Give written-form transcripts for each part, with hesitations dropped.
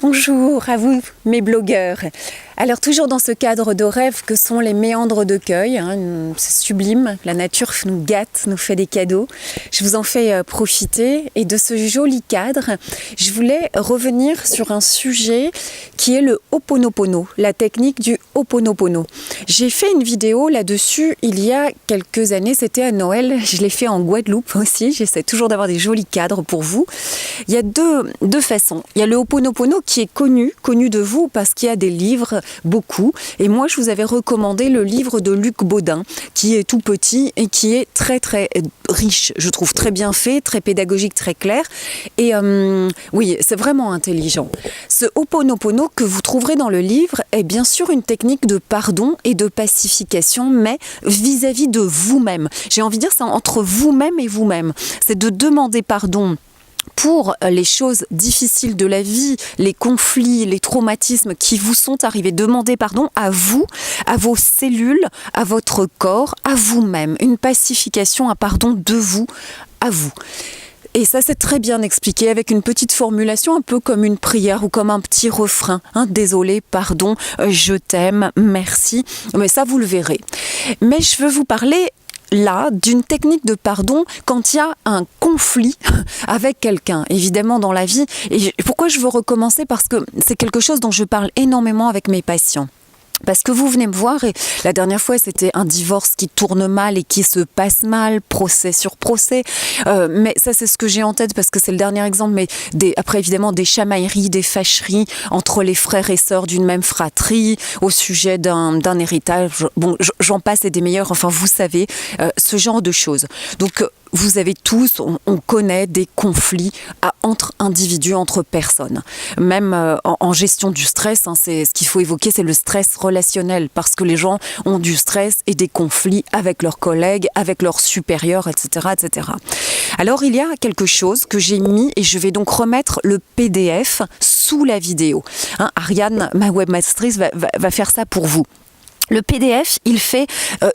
Bonjour à vous, mes blogueurs. Alors toujours dans ce cadre de rêve que sont les méandres de Cueil, c'est sublime, la nature nous gâte, nous fait des cadeaux. Je vous en fais profiter et de ce joli cadre, je voulais revenir sur un sujet qui est le Ho'oponopono, la technique du Ho'oponopono. J'ai fait une vidéo là-dessus il y a quelques années, c'était à Noël, je l'ai fait en Guadeloupe aussi, j'essaie toujours d'avoir des jolis cadres pour vous. Il y a deux façons, il y a le Ho'oponopono qui est connu de vous parce qu'il y a des livres, beaucoup. Et moi, je vous avais recommandé le livre de Luc Baudin, qui est tout petit et qui est très très riche. Je trouve très bien fait, très pédagogique, très clair. Et oui, c'est vraiment intelligent. Ce Ho'oponopono que vous trouverez dans le livre est bien sûr une technique de pardon et de pacification, mais vis-à-vis de vous-même. J'ai envie de dire, c'est entre vous-même et vous-même. C'est de demander pardon pour les choses difficiles de la vie, les conflits, les traumatismes qui vous sont arrivés. Demandez pardon à vous, à vos cellules, à votre corps, à vous-même. Une pacification, un pardon de vous, à vous. Et ça, c'est très bien expliqué avec une petite formulation, un peu comme une prière ou comme un petit refrain. Désolé, pardon, je t'aime, merci. Mais ça, vous le verrez. Mais je veux vous parler là, d'une technique de pardon quand il y a un conflit avec quelqu'un, évidemment dans la vie. Et pourquoi je veux recommencer? Parce que c'est quelque chose dont je parle énormément avec mes patients. Parce que vous venez me voir et la dernière fois c'était un divorce qui tourne mal et qui se passe mal, procès sur procès, mais ça c'est ce que j'ai en tête parce que c'est le dernier exemple, mais après évidemment des chamailleries, des fâcheries entre les frères et sœurs d'une même fratrie au sujet d'un héritage, bon j'en passe et des meilleurs, enfin vous savez, ce genre de choses. Donc vous avez tous, on connaît des conflits entre individus, entre personnes. Même en gestion du stress, c'est ce qu'il faut évoquer, c'est le stress relationnel, parce que les gens ont du stress et des conflits avec leurs collègues, avec leurs supérieurs, etc., etc. Alors il y a quelque chose que j'ai mis, et je vais donc remettre le PDF sous la vidéo. Ariane, ma webmastrice, va faire ça pour vous. Le PDF, il fait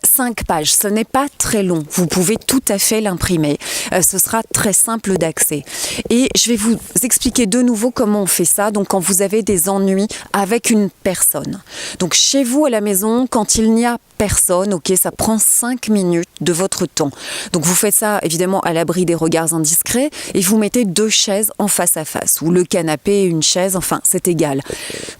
5 pages. Ce n'est pas très long. Vous pouvez tout à fait l'imprimer. Ce sera très simple d'accès. Et je vais vous expliquer de nouveau comment on fait ça. Donc, quand vous avez des ennuis avec une personne. Donc, chez vous à la maison, quand il n'y a personne, ok, ça prend 5 minutes de votre temps. Donc, vous faites ça évidemment à l'abri des regards indiscrets et vous mettez 2 chaises en face à face ou le canapé et une chaise, enfin, c'est égal.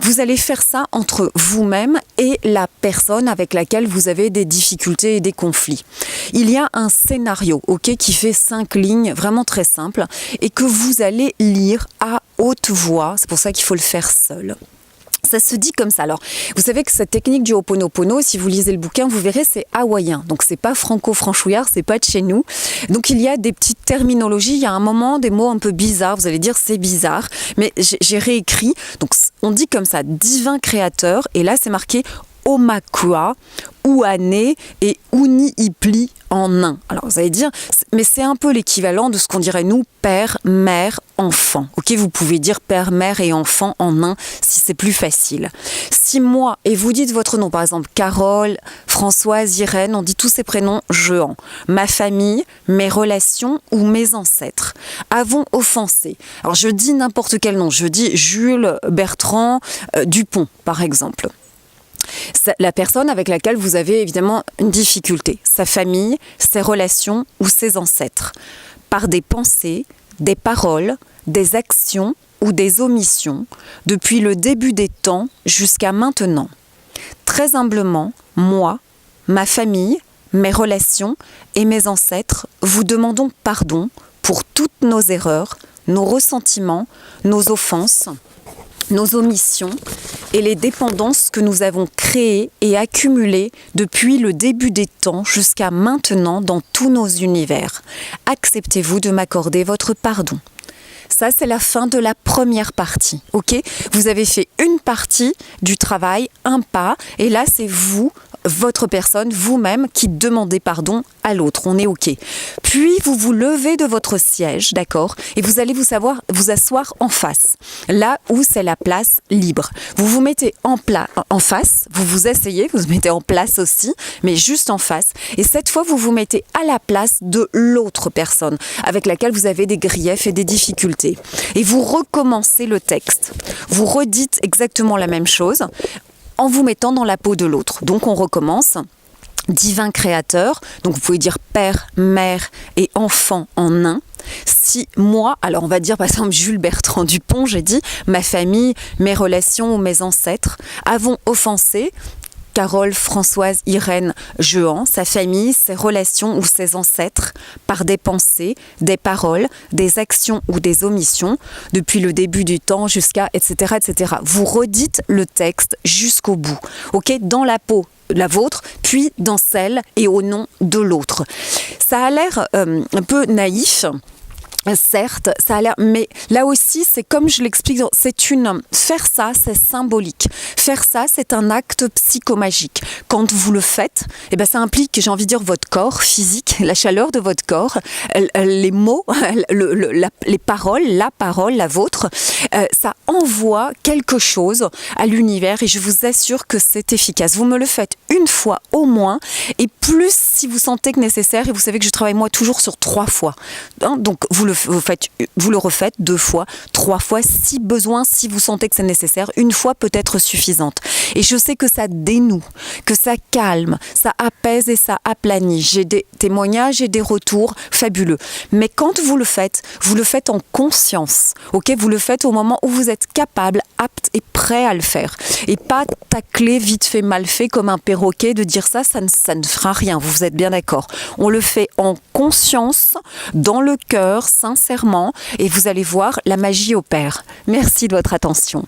Vous allez faire ça entre vous-même et la personne avec laquelle vous avez des difficultés et des conflits. Il y a un scénario, ok, qui fait 5 lignes, vraiment très simple, et que vous allez lire à haute voix. C'est pour ça qu'il faut le faire seul. Ça se dit comme ça. Alors, vous savez que cette technique du Ho'oponopono, si vous lisez le bouquin, vous verrez, c'est hawaïen. Donc, c'est pas franco-franchouillard, c'est pas de chez nous. Donc, il y a des petites terminologies. Il y a un moment des mots un peu bizarres. Vous allez dire, c'est bizarre. Mais j'ai réécrit. Donc, on dit comme ça, divin créateur. Et là, c'est marqué Omakua, Ouane et Uni-Ipli en un. Alors vous allez dire, mais c'est un peu l'équivalent de ce qu'on dirait nous, père, mère, enfant. Ok, vous pouvez dire père, mère et enfant en un si c'est plus facile. Si moi, et vous dites votre nom, par exemple Carole, Françoise, Irène, on dit tous ces prénoms, Jehan. Ma famille, mes relations ou mes ancêtres avons offensé. Alors je dis n'importe quel nom, je dis Jules, Bertrand, Dupont, par exemple. La personne avec laquelle vous avez évidemment une difficulté, sa famille, ses relations ou ses ancêtres, par des pensées, des paroles, des actions ou des omissions, depuis le début des temps jusqu'à maintenant. Très humblement, moi, ma famille, mes relations et mes ancêtres vous demandons pardon pour toutes nos erreurs, nos ressentiments, nos offenses, nos omissions et les dépendances que nous avons créées et accumulées depuis le début des temps jusqu'à maintenant dans tous nos univers. Acceptez-vous de m'accorder votre pardon? Ça, c'est la fin de la première partie, ok? Vous avez fait une partie du travail, un pas, et là, c'est vous, votre personne, vous-même, qui demandez pardon à l'autre. On est OK. Puis, vous vous levez de votre siège, d'accord, et vous allez vous asseoir en face, là où c'est la place libre. Vous vous mettez en face, vous vous asseyez, vous vous mettez en place aussi, mais juste en face. Et cette fois, vous vous mettez à la place de l'autre personne avec laquelle vous avez des griefs et des difficultés. Et vous recommencez le texte. Vous redites exactement la même chose en vous mettant dans la peau de l'autre. Donc, on recommence. Divin créateur, donc vous pouvez dire père, mère et enfant en un. Si moi, alors on va dire par exemple Jules Bertrand Dupont, j'ai dit ma famille, mes relations ou mes ancêtres avons offensé Carole, Françoise, Irène, Jehan, sa famille, ses relations ou ses ancêtres par des pensées, des paroles, des actions ou des omissions depuis le début du temps jusqu'à etc. etc. Vous redites le texte jusqu'au bout, ok, dans la peau la vôtre, puis dans celle et au nom de l'autre. Ça a l'air un peu naïf. Certes, ça a l'air, mais là aussi, c'est comme je l'explique, faire ça, c'est symbolique. Faire ça, c'est un acte psychomagique. Quand vous le faites, eh ben, ça implique, j'ai envie de dire, votre corps physique, la chaleur de votre corps, les mots, les paroles, la parole, la vôtre, ça envoie quelque chose à l'univers et je vous assure que c'est efficace. Vous me le faites une fois au moins et plus si vous sentez que nécessaire et vous savez que je travaille moi toujours sur 3 fois. Hein, donc vous le refaites 2 fois, 3 fois, si besoin, si vous sentez que c'est nécessaire, une fois peut être suffisante. Et je sais que ça dénoue, que ça calme, ça apaise et ça aplanit. J'ai des témoignages et des retours fabuleux. Mais quand vous le faites en conscience, ok ? Vous le faites au moment où vous êtes capable, apte et prêt à le faire. Et pas tacler vite fait, mal fait comme un perroquet de dire ça ne fera rien. Vous êtes bien d'accord. On le fait en conscience, dans le cœur, sincèrement, et vous allez voir, la magie opère. Merci de votre attention.